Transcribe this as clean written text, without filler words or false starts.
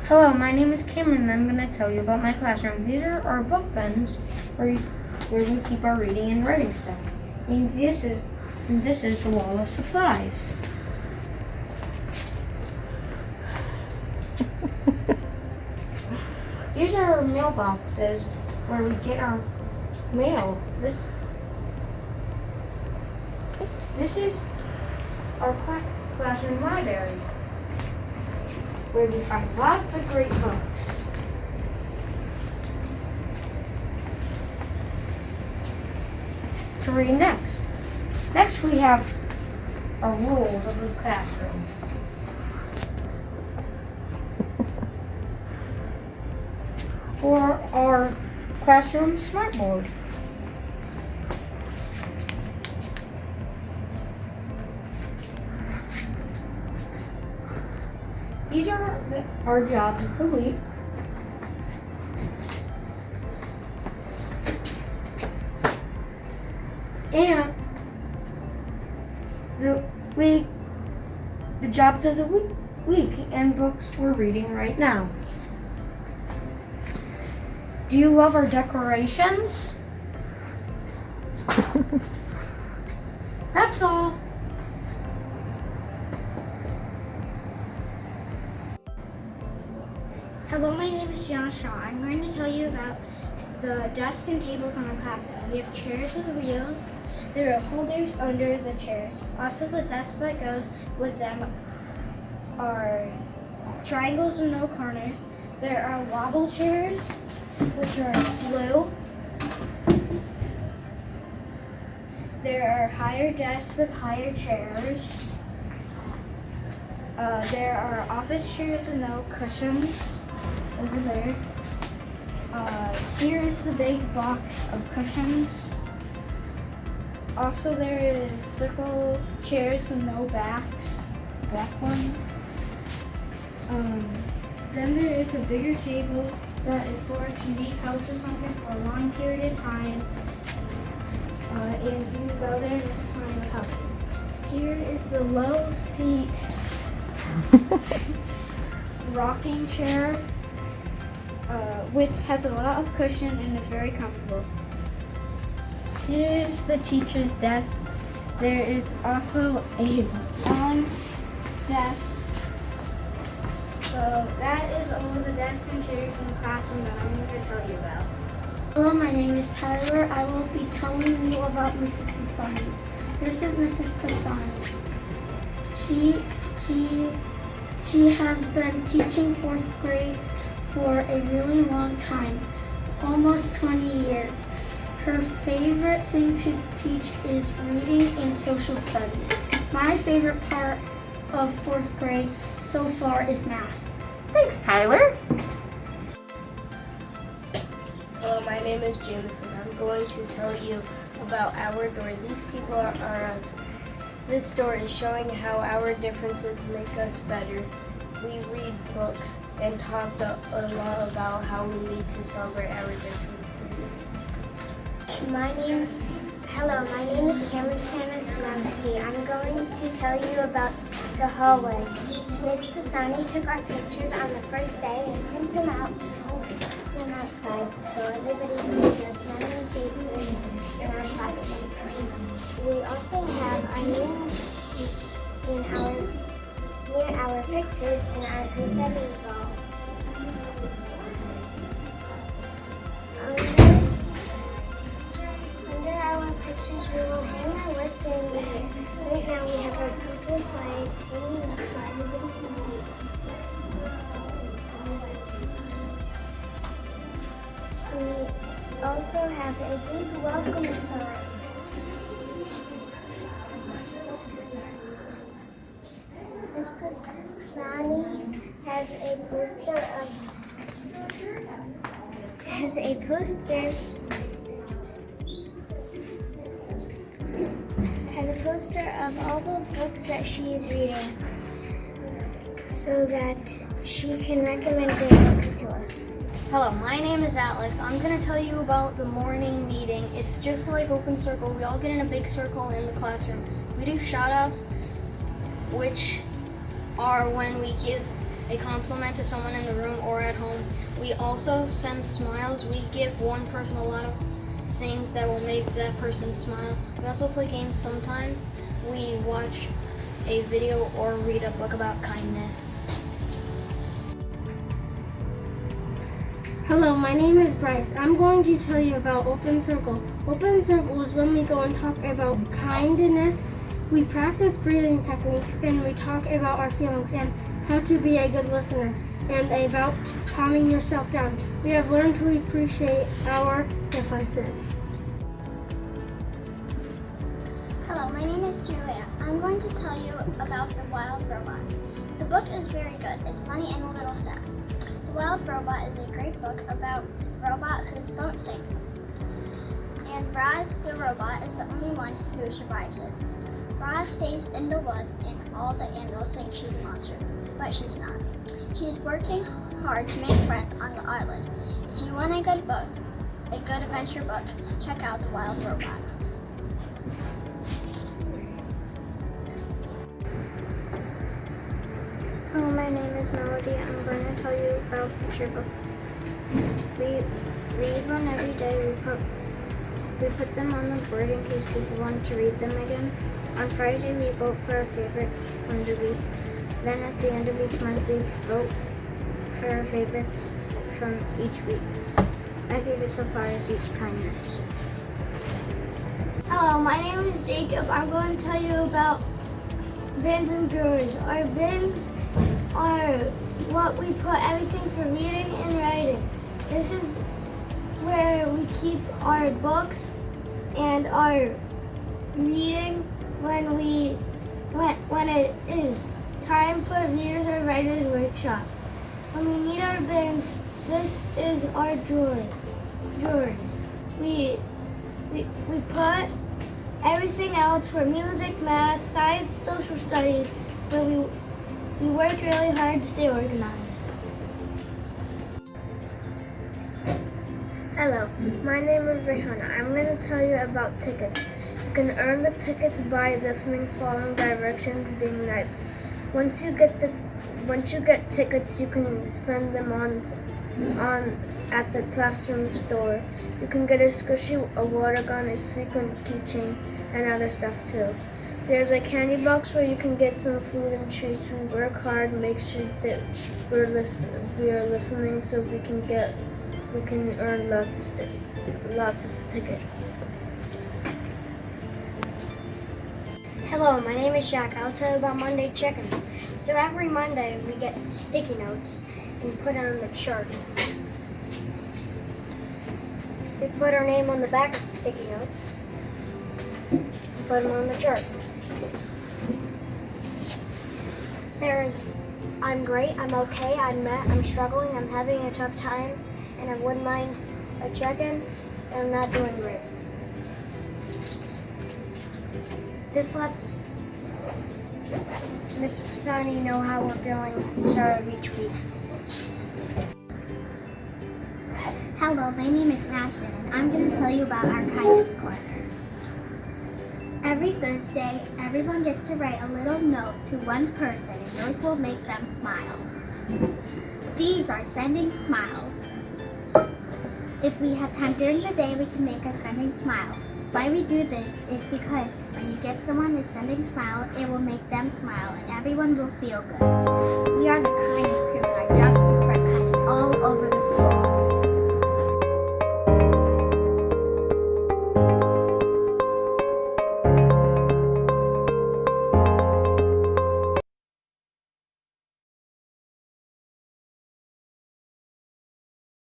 Hello, my name is Cameron and I'm going to tell you about my classroom. These are our book bins where we keep our reading and writing stuff. And this is the wall of supplies. These are our mailboxes where we get our mail. This is our classroom library, where we find lots of great books. To read next. Next we have our rules of the classroom. For our classroom smartboard. These are our jobs of the week. And the jobs of the week and books we're reading right now. Do you love our decorations? That's all. Hello, my name is Gianna Shaw. I'm going to tell you about the desk and tables in our classroom. We have chairs with wheels. There are holders under the chairs. Also, the desks that goes with them are triangles with no corners. There are wobble chairs, which are blue. There are higher desks with higher chairs. There are office chairs with no cushions over there. Here is the big box of cushions. Also, there is circle chairs with no backs, black ones. Then there is a bigger table that is for if you need help with something for a long period of time. And you go there and this is something will help you. Here is the low seat rocking chair, which has a lot of cushion and is very comfortable. Here's the teacher's desk. There is also a long desk. So that is all the desks and chairs in the classroom that I'm going to tell you about. Hello, my name is Tyler. I will be telling you about Mrs. Pisani. This is Mrs. Pisani. She has been teaching 4th grade for a really long time, almost 20 years. Her favorite thing to teach is reading and social studies. My favorite part of 4th grade so far is math. Thanks, Tyler. Hello, my name is Jameson. I'm going to tell you about our door. These people are us. This door is showing how our differences make us better. We read books and talk a lot about how we need to celebrate our differences. Hello, my name is Cameron Stanislavski. I'm going to tell you about the hallway. Miss Pisani took our pictures on the first day and printed them out from outside so everybody can see our smiling faces in our classroom. We also have our names near our pictures in our confetti ball. Under our pictures, we will hang our work during the year. Right now, we have our paper slides hanging up so everybody can see. We also have a big welcome sign. Miss Pisani has a poster of all the books that she is reading so that she can recommend great books to us. Hello, my name is Alex. I'm going to tell you about the morning meeting. It's just like Open Circle. We all get in a big circle in the classroom. We do shout outs, which are when we give a compliment to someone in the room or at home. We also send smiles. We give one person a lot of things that will make that person smile. We also play games sometimes. We watch a video or read a book about kindness. Hello, my name is Bryce. I'm going to tell you about Open Circle. Open Circle is when we go and talk about kindness. We practice breathing techniques and we talk about our feelings and how to be a good listener and about calming yourself down. We have learned to appreciate our differences. Hello, my name is Julia. I'm going to tell you about The Wild Robot. The book is very good. It's funny and a little sad. The Wild Robot is a great book about a robot whose boat sinks. And Roz the robot is the only one who survives it. Roz stays in the woods and all the animals think she's a monster, but she's not. She's working hard to make friends on the island. If you want a good book, a good adventure book, check out The Wild Robot. Hello, my name is Melody. I'm going to tell you about picture books. We read one every day. We put them on the board in case people want to read them again. On Friday, we vote for our favorites from the week. Then at the end of each month, we vote for our favorites from each week. My favorite so far is Each Kindness. Hello, my name is Jacob. I'm going to tell you about bins and drawers. Our bins are what we put everything for reading and writing. This is where we keep our books and our reading when it is time for readers or writers workshop. When we need our bins, this is our drawers. We put everything else for music, math, science, social studies, but we work really hard to stay organized. Hello, my name is Rehana. I'm going to tell you about tickets. You can earn the tickets by listening, following directions, being nice. Once you get tickets, you can spend them on at the classroom store. You can get a squishy, a water gun, a sequin keychain, and other stuff too. There's a candy box where you can get some food and treats. We work hard, make sure that we are listening so we can earn lots of tickets. Hello, my name is Jack. I'll tell you about Monday Chicken. So every Monday we get sticky notes and put on the chart. We put our name on the back of the sticky notes and put them on the chart. There's I'm great, I'm okay, I'm struggling, I'm having a tough time, and I wouldn't mind a check-in, and I'm not doing great. This lets Miss Pisani know how we're feeling at the start of each week. Hello, my name is Madison, and I'm going to tell you about our kindness corner. Every Thursday, everyone gets to write a little note to one person, and yours will make them smile. These are sending smiles. If we have time during the day, we can make a sending smile. Why we do this is because when you get someone a sending smile, it will make them smile, and everyone will feel good. We are the kindest crew.